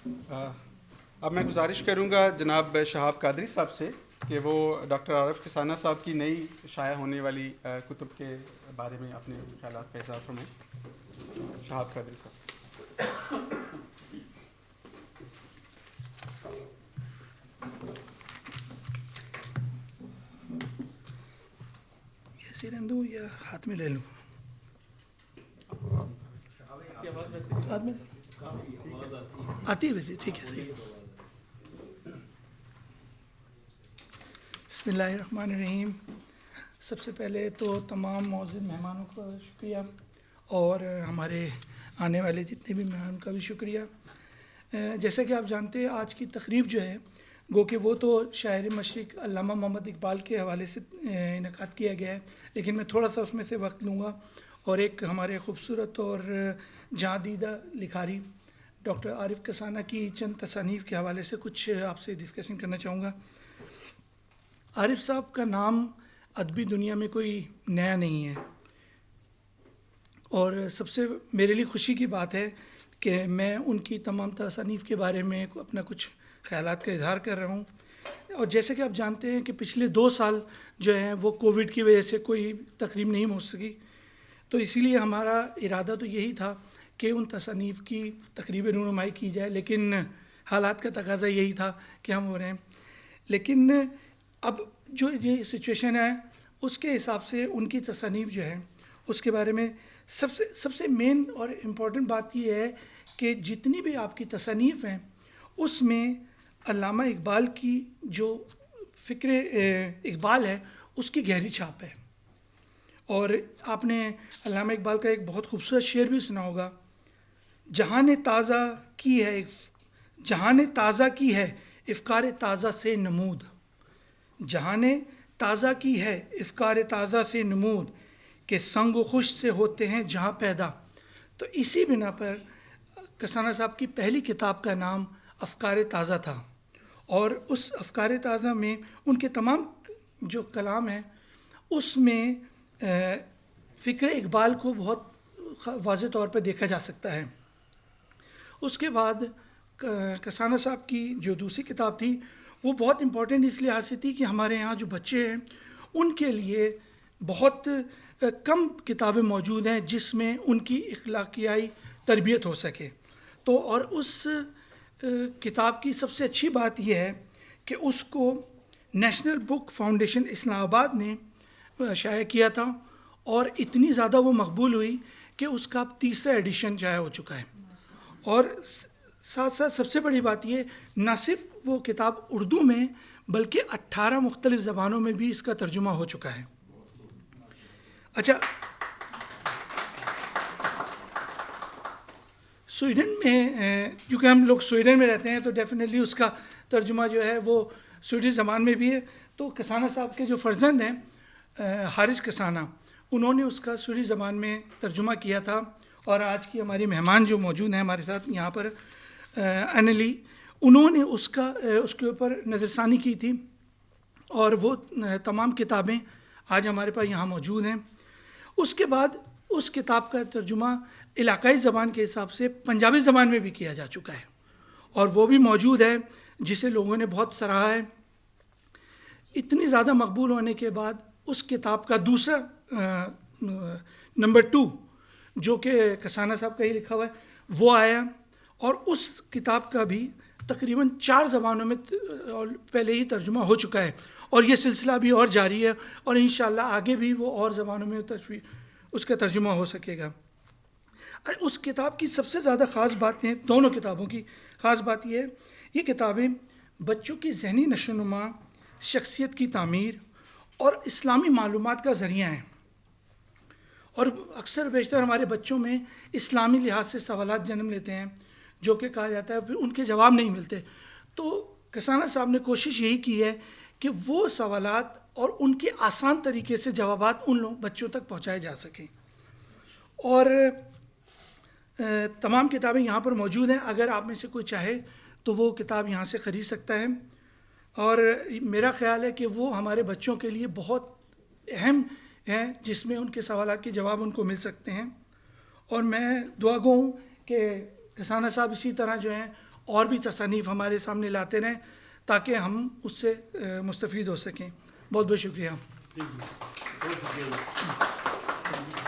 अब मैं गुजारिश करूंगा जनाब शहाब कादरी साहब से कि वो डॉक्टर आरिफ किसाना साहब की नई शाया होने वाली कुतुब के बारे में अपने ख्यालात का इज़हार फरमाएं। शहाब कादरी साहब। ऐसे रहने दूँ या हाथ में ले लूँ? हाथ में आती है वैसे, ठीक है, सही। बिस्मिल्लाहिर्रहमानिर्रहीम। सबसे पहले तो तमाम मौजूद मेहमानों का शुक्रिया और हमारे आने वाले जितने भी मेहमान का भी शुक्रिया। जैसा कि आप जानते हैं, आज की तकरीब जो है गो कि वो तो शायर मशरिक़ अल्लामा मोहम्मद इकबाल के हवाले से इनेकाद किया गया है, लेकिन मैं थोड़ा सा उसमें से वक्त लूँगा और एक हमारे ख़ूबसूरत और जहाँ दीदा लिखारी डॉक्टर आरिफ किसाना की चंद तसानीफ़ के हवाले से कुछ आपसे डिस्कशन करना चाहूँगा। आरिफ साहब का नाम अदबी दुनिया में कोई नया नहीं है और सबसे मेरे लिए खुशी की बात है कि मैं उनकी तमाम तसानीफ़ के बारे में अपना कुछ ख़यालात का इज़हार कर रहा हूँ। और जैसे कि आप जानते हैं कि पिछले 2 साल जो हैं वो कोविड की वजह से कोई तकरीब नहीं हो सकी, तो इसीलिए हमारा इरादा तो यही था कि उन तसानीफ़ की तकरीब रूनुमाई की जाए, लेकिन हालात का तकाज़ा यही था कि हम हो रहे हैं। लेकिन अब जो ये सिचुएशन है उसके हिसाब से उनकी तसानीफ़ जो है उसके बारे में सबसे मेन और इम्पॉर्टेंट बात ये है कि जितनी भी आपकी तसानीफ़ हैं उसमें अल्लामा इकबाल की जो फ़िक्र इकबाल है उसकी गहरी छाप है। और आपने अल्लामा इकबाल का एक बहुत खूबसूरत शेर भी सुना होगा, जहाँ ने ताज़ा की है इफ़कार ताज़ा से नमूद, जहाँ ने ताज़ा की है इफ़कार ताज़ा से नमूद, के संग खुश से होते हैं जहाँ पैदा। तो इसी बिना पर किसाना साहब की पहली किताब का नाम अफ़कार ताज़ा था और उस अफ़कार ताज़ा में उनके तमाम जो कलाम हैं उसमें फ़िक्र इकबाल को बहुत वाज़ेह तौर पर देखा जा सकता है। उसके बाद किसाना साहब की जो दूसरी किताब थी वो बहुत इम्पॉर्टेंट इस लिहाज से थी कि हमारे यहाँ जो बच्चे हैं उनके लिए बहुत कम किताबें मौजूद हैं जिसमें उनकी इखलाकियाई तरबियत हो सके। तो और उस किताब की सबसे अच्छी बात यह है कि उसको नेशनल बुक फाउंडेशन इस्लामाबाद ने शाया किया था और इतनी ज़्यादा वो मकबूल हुई कि उसका अब 3रा एडिशन शाया हो चुका है। और साथ साथ सबसे बड़ी बात ये, न सिर्फ वो किताब उर्दू में बल्कि 18 मुख्तलिफ़ ज़बानों में भी इसका तर्जुमा हो चुका है। अच्छा, स्वीडन में क्योंकि हम लोग स्वीडन में रहते हैं तो डेफिनेटली उसका तर्जुमा जो है वो स्वीडिश ज़बान में भी है। तो किसाना साहब के जो फ़र्जंद हैं हारिस किसाना, उन्होंने उसका स्वीडिश ज़बान में तर्जुमा किया था। और आज की हमारी मेहमान जो मौजूद हैं हमारे साथ यहाँ पर अनली, उन्होंने उसके ऊपर नज़रसानी की थी और वो तमाम किताबें आज हमारे पास यहाँ मौजूद हैं। उसके बाद उस किताब का तर्जुमा इलाकाई ज़बान के हिसाब से पंजाबी ज़बान में भी किया जा चुका है और वो भी मौजूद है जिसे लोगों ने बहुत सराहा है। इतनी ज़्यादा मकबूल होने के बाद उस किताब का दूसरा नंबर 2 जो कि किसाना साहब का ही लिखा हुआ है वो आया और उस किताब का भी तकरीबन 4 ज़बानों में पहले ही तर्जुमा हो चुका है और ये सिलसिला भी और जारी है और इंशाअल्लाह आगे भी वो और ज़बानों में उसका तर्जुमा हो सकेगा। उस किताब की सबसे ज़्यादा ख़ास बातें, दोनों किताबों की ख़ास बात यह है, ये किताबें बच्चों की ज़हनी नशोनुमा, शख्सियत की तामीर और इस्लामी मालूमात का ज़रिया है। और अक्सर बेशतर हमारे बच्चों में इस्लामी लिहाज से सवालात जन्म लेते हैं जो कि कहा जाता है फिर उनके जवाब नहीं मिलते। तो किसाना साहब ने कोशिश यही की है कि वो सवालात और उनके आसान तरीके से जवाबात उन बच्चों तक पहुंचाए जा सकें। और तमाम किताबें यहाँ पर मौजूद हैं, अगर आप में से कोई चाहे तो वो किताब यहाँ से ख़रीद सकता है। और मेरा ख़्याल है कि वो हमारे बच्चों के लिए बहुत अहम है जिसमें उनके सवालात के जवाब उनको मिल सकते हैं। और मैं दुआ गो हूँ कि किसाना साहब इसी तरह जो हैं और भी तसनीफ़ हमारे सामने लाते रहें ताकि हम उससे मुस्तफ़ीद हो सकें। बहुत बहुत शुक्रिया। बहुत शुक्रिया।